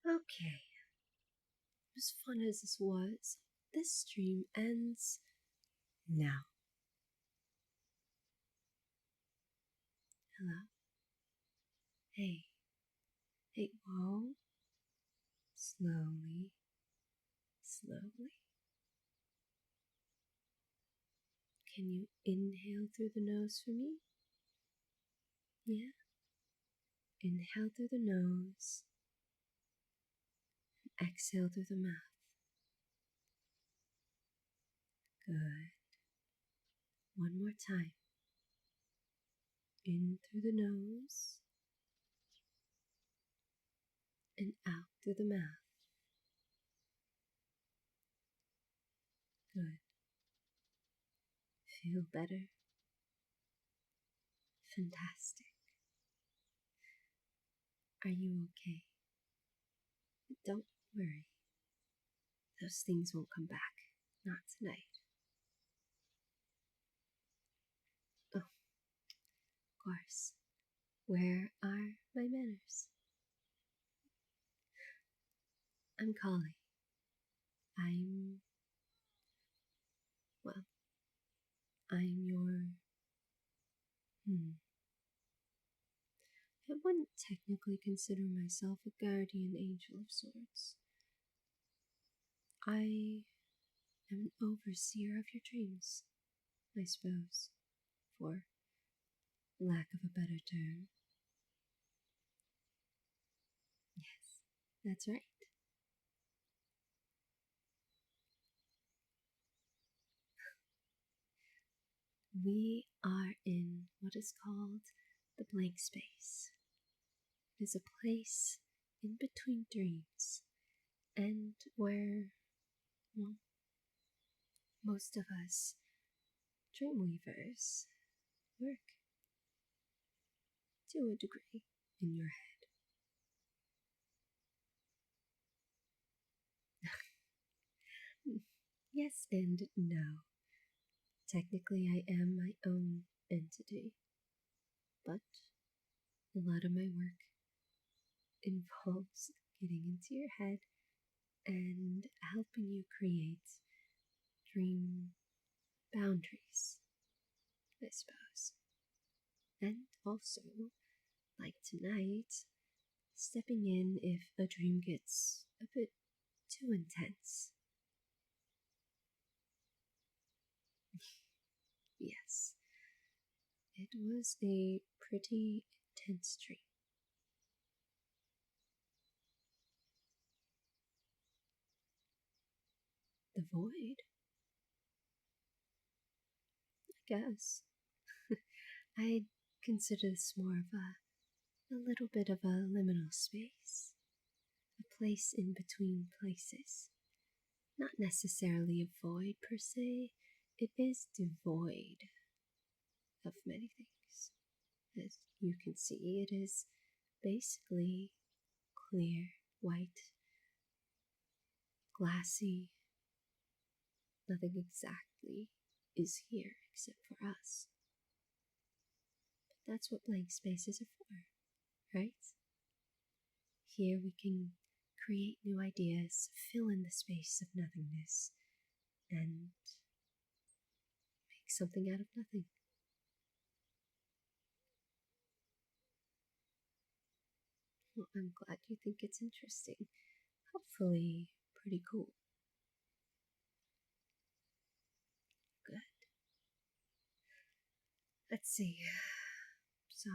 Okay, as fun as this was, this stream ends now. Hello? Hey. Hey, whoa. Slowly. Slowly. Can you inhale through the nose for me? Yeah? Inhale through the nose. Exhale through the mouth. Good. One more time. In through the nose. And out through the mouth. Good. Feel better? Fantastic. Are you okay? Don't worry. Those things won't come back. Not tonight. Oh, of course. Where are my manners? I'm Collie. Well, I'm your... I wouldn't technically consider myself a guardian angel of sorts. I am an overseer of your dreams, I suppose, for lack of a better term. Yes, that's right. We are in what is called the blank space. It is a place in between dreams and where, well, most of us dreamweavers work to a degree in your head. Yes and no. Technically, I am my own entity, but a lot of my work involves getting into your head and helping you create dream boundaries, I suppose. And also, like tonight, stepping in if a dream gets a bit too intense. Yes, it was a pretty intense dream. The void? I guess. I'd consider this more of a little bit of a liminal space, a place in between places. Not necessarily a void per se, it is devoid of many things. As you can see, it is basically clear, white, glassy. Nothing exactly is here except for us. But that's what blank spaces are for, right? Here we can create new ideas, fill in the space of nothingness, and make something out of nothing. Well, I'm glad you think it's interesting. Hopefully, pretty cool. Good. Let's see. So,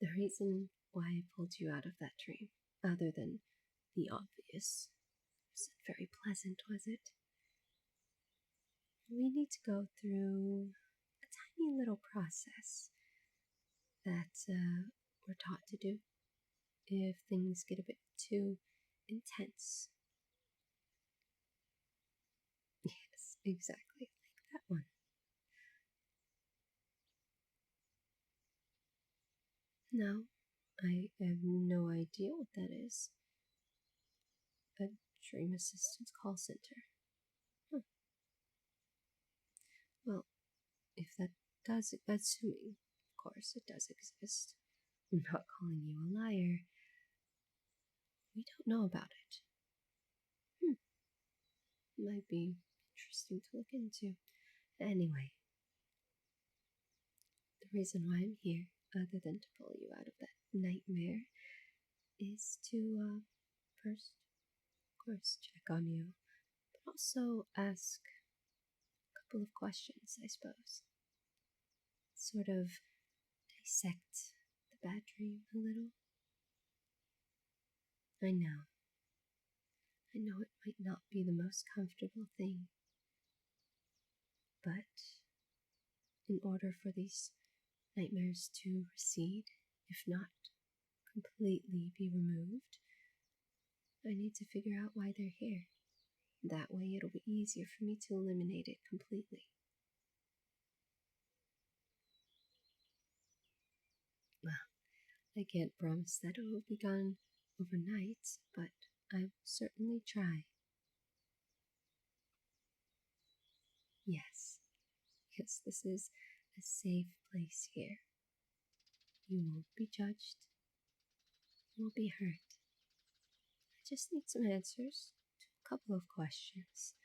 the reason why I pulled you out of that dream, other than the obvious, wasn't very pleasant, was it? We need to go through a tiny little process that we're taught to do if things get a bit too intense. Yes, exactly like that one. No, I have no idea what that is. A dream assistance call center. Huh. Well, if that does, assuming, of course, it does exist, I'm not calling you a liar. we don't know about it. Might be interesting to look into. Anyway, the reason why I'm here, other than to pull you out of that nightmare, is to first, of course, check on you, but also ask a couple of questions, I suppose. Sort of dissect the bad dream a little. I know. I know it might not be the most comfortable thing, but in order for these nightmares to recede, if not completely be removed, I need to figure out why they're here. That way it'll be easier for me to eliminate it completely. Well, I can't promise that it will be gone overnight, but I will certainly try. Yes, yes, this is a safe place here. You won't be judged. You won't be hurt. I just need some answers to a couple of questions.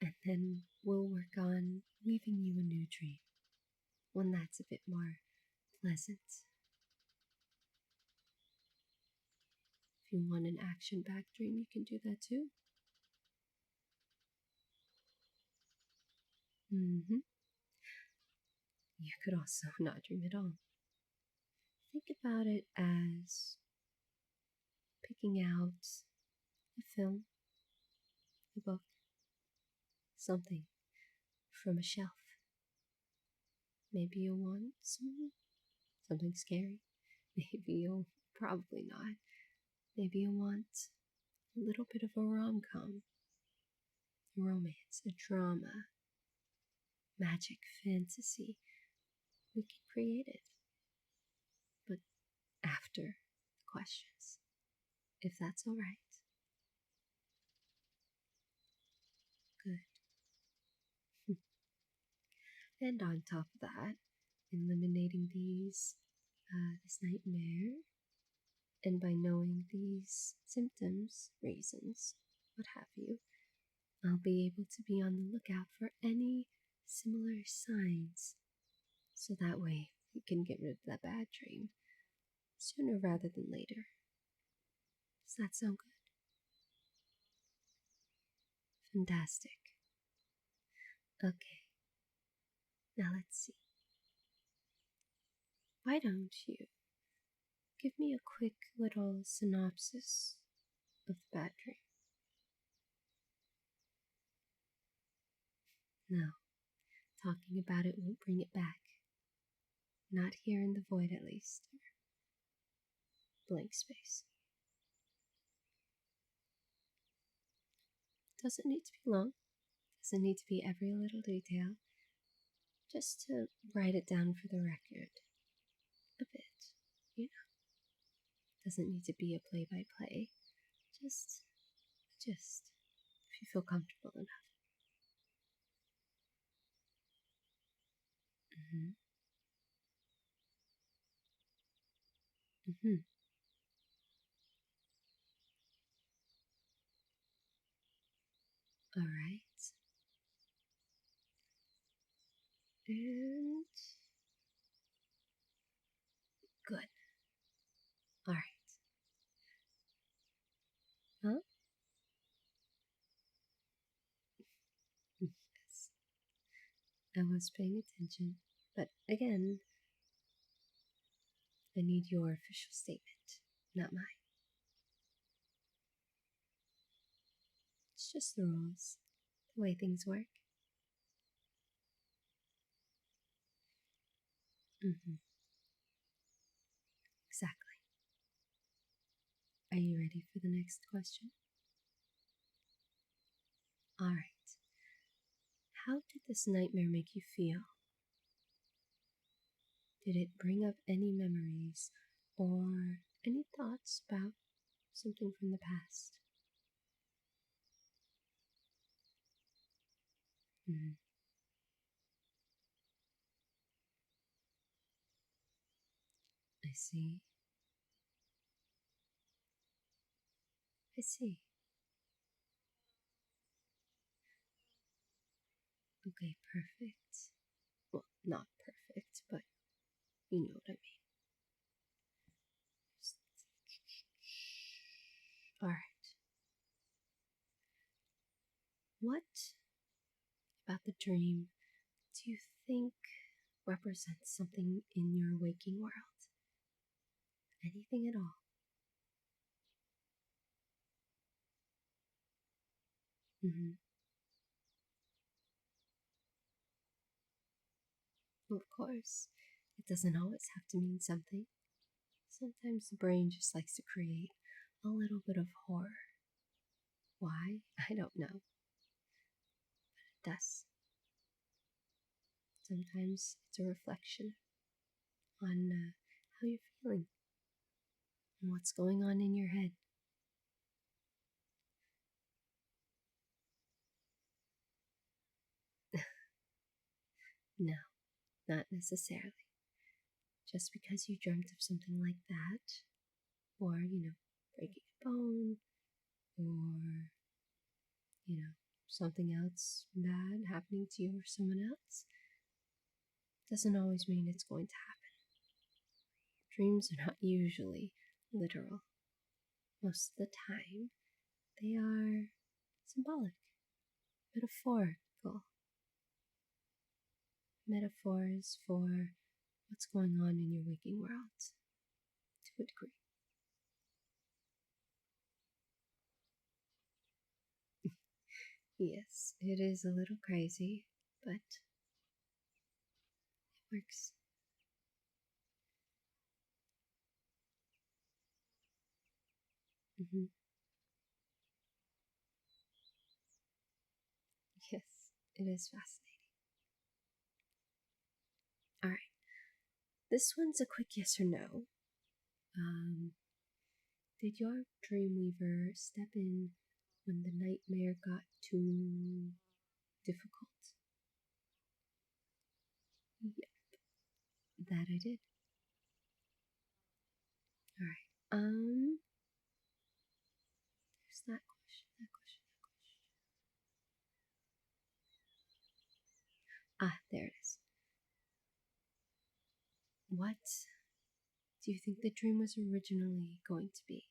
And then we'll work on weaving you a new dream. One that's a bit more pleasant. If you want an action-packed dream, you can do that too. You could also not dream at all. Think about it as picking out a film, a book, something from a shelf. Maybe you'll want something scary. Maybe you'll probably not. Maybe you'll want a little bit of a rom-com, a romance, a drama, magic, fantasy. We can create it. But after the questions, if that's alright. Good. And on top of that, eliminating this nightmare, and by knowing these symptoms, reasons, what have you, I'll be able to be on the lookout for any similar signs, so that way we can get rid of that bad dream sooner rather than later. Does that sound good? Fantastic. Okay, now let's see. Why don't you give me a quick little synopsis of the bad dream? No, talking about it won't bring it back. Not here in the void, at least. Blank space. Doesn't need to be long. Doesn't need to be every little detail. Just to write it down for the record. A bit, you know. Doesn't need to be a play-by-play. Just, if you feel comfortable enough. Mm-hmm. Alright. And good. Alright. Huh? Yes. I was paying attention. But again, I need your official statement, not mine. It's just the rules, the way things work. Exactly. Are you ready for the next question? Alright. How did this nightmare make you feel? Did it bring up any memories or any thoughts about something from the past? I see. I see. Okay, perfect. Well, not perfect, but you know what I mean. Alright. What about the dream do you think represents something in your waking world? Anything at all? Mm-hmm. Of course, it doesn't always have to mean something. Sometimes the brain just likes to create a little bit of horror. Why? I don't know. It does. Sometimes it's a reflection on how you're feeling and what's going on in your head. No, not necessarily. Just because you dreamt of something like that, or, breaking a bone, or, something else bad happening to you or someone else, doesn't always mean it's going to happen. Dreams are not usually literal. Most of the time, they are symbolic, metaphorical. Metaphors for what's going on in your waking world to a degree. Yes, it is a little crazy, but it works. Hmm. Yes, it is fascinating. All right, this one's a quick yes or no. Um, did your dreamweaver step in when the nightmare got too difficult? Yep, that I did. All right. There's that question. That question. That question. Ah, there it is. What do you think the dream was originally going to be?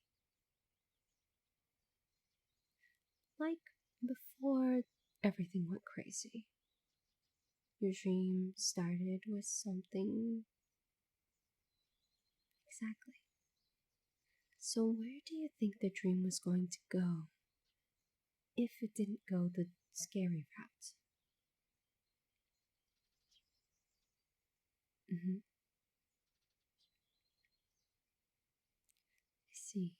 Like before everything went crazy. Your dream started with something. Exactly. So, where do you think the dream was going to go if it didn't go the scary route? Hmm. I see.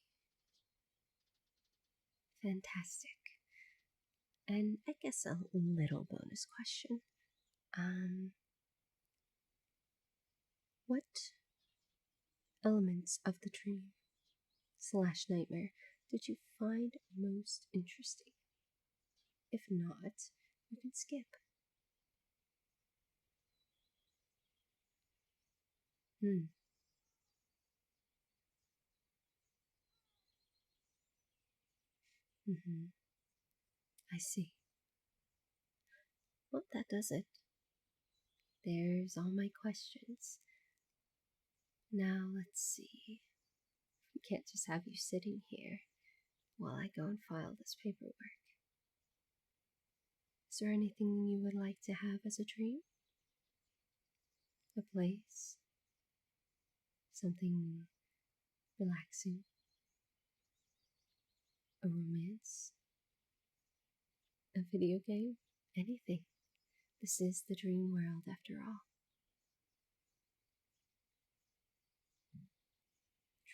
Fantastic. And I guess a little bonus question. Um, what elements of the dream slash nightmare did you find most interesting? If not, you can skip. Hmm. Mm-hmm. I see. Well, that does it. There's all my questions. Now let's see. We can't just have you sitting here while I go and file this paperwork. Is there anything you would like to have as a dream? A place? Something relaxing? A romance? A video game? Anything. This is the dream world after all.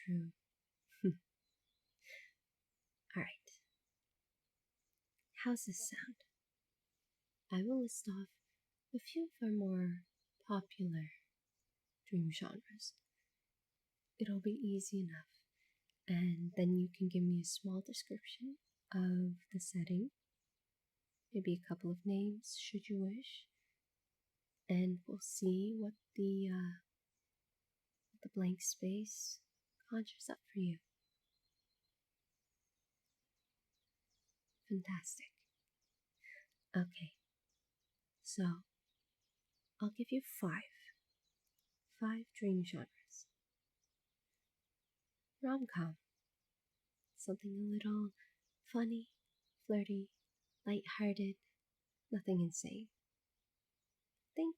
True. Alright. How's this sound? I will list off a few of our more popular dream genres. It'll be easy enough, and then you can give me a small description of the setting, maybe a couple of names should you wish, and we'll see what the blank space conjures up for you. Fantastic. Okay, so I'll give you five. Five dream genres. Rom-com. Something a little funny, flirty, light-hearted, nothing insane. Think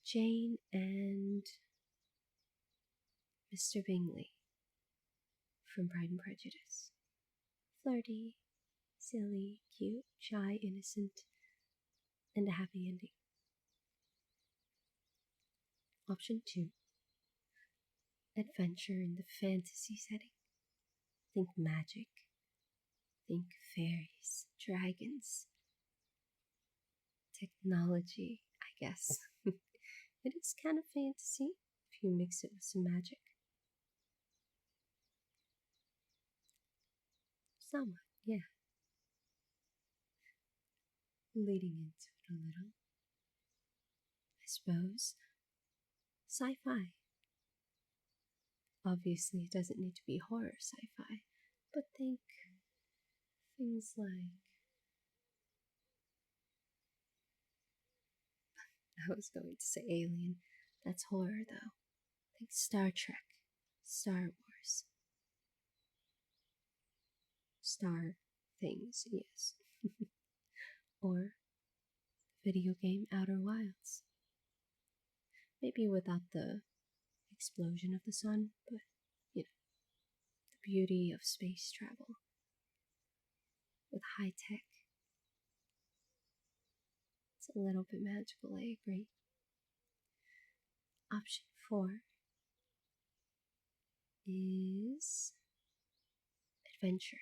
Jane and Mr. Bingley from Pride and Prejudice. Flirty, silly, cute, shy, innocent, and a happy ending. Option 2. Adventure in the fantasy setting. Think magic. Think fairies, dragons, technology, I guess. It is kind of fantasy if you mix it with some magic. Somewhat, yeah. Leading into it a little. I suppose. Sci fi. Obviously, it doesn't need to be horror sci fi, but think things like. I was going to say Alien. That's horror, though. Think Star Trek, Star Wars. Star things, yes. Or video game Outer Wilds. Maybe without the explosion of the sun, but you know, the beauty of space travel with high tech. It's a little bit magical, I agree. Option 4 is adventure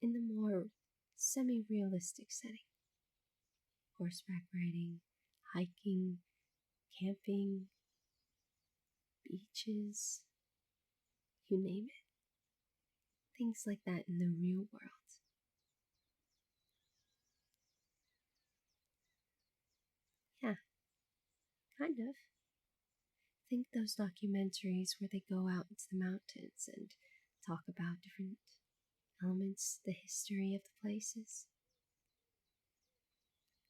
in the more semi realistic setting. Horseback riding, hiking, camping, beaches, you name it. Things like that in the real world. Yeah, kind of. Think those documentaries where they go out into the mountains and talk about different elements, the history of the places.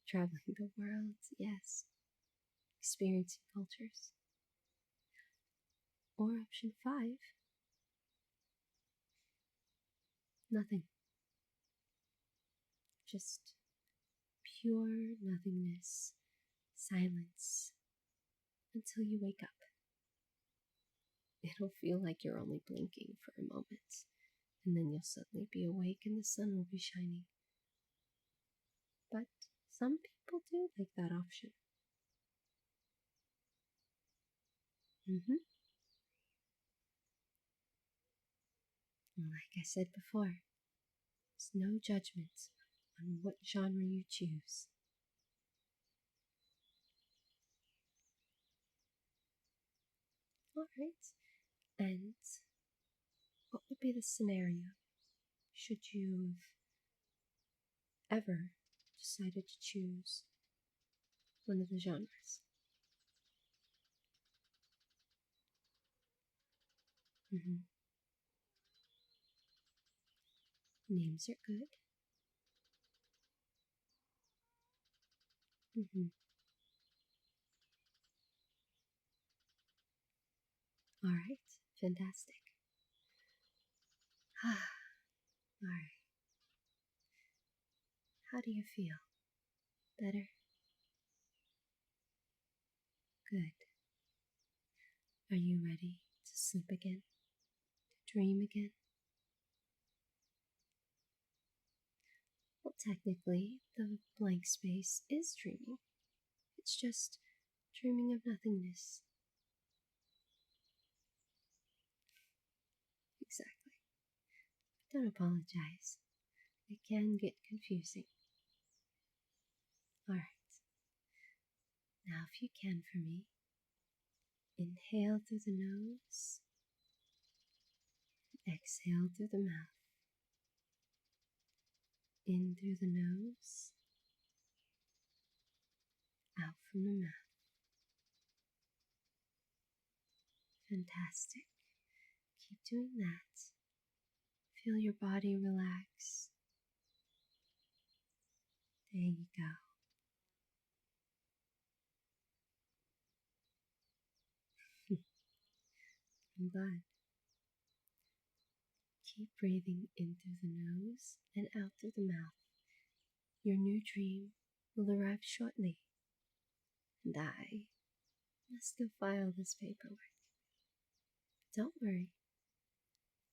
Traveling the world, yes. Experiencing cultures. Or option 5, nothing. Just pure nothingness, silence, until you wake up. It'll feel like you're only blinking for a moment, and then you'll suddenly be awake and the sun will be shining. But some people do like that option. Mm-hmm. And like I said before, there's no judgment on what genre you choose. Alright, and what would be the scenario should you have ever decided to choose one of the genres? Mm-hmm. Names are good. Mm-hmm. Alright, fantastic. Alright, how do you feel? Better? Good. Are you ready to sleep again? To dream again? Well, technically, the blank space is dreaming. It's just dreaming of nothingness. Exactly. Don't apologize. It can get confusing. Alright, now if you can for me, inhale through the nose, exhale through the mouth. In through the nose, out from the mouth. Fantastic. Keep doing that. Feel your body relax. There you go. I'm glad. Keep breathing in through the nose and out through the mouth. Your new dream will arrive shortly, and I must go file this paperwork. Don't worry,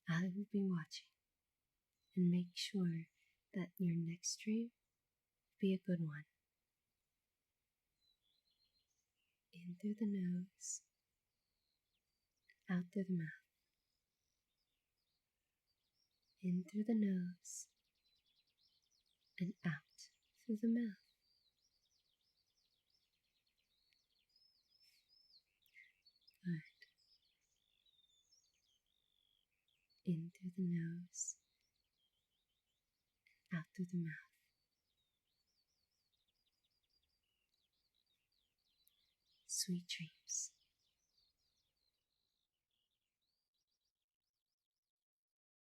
I will be watching and make sure that your next dream will be a good one. In through the nose, out through the mouth. In through the nose and out through the mouth. Good. In through the nose and out through the mouth. Sweet dreams.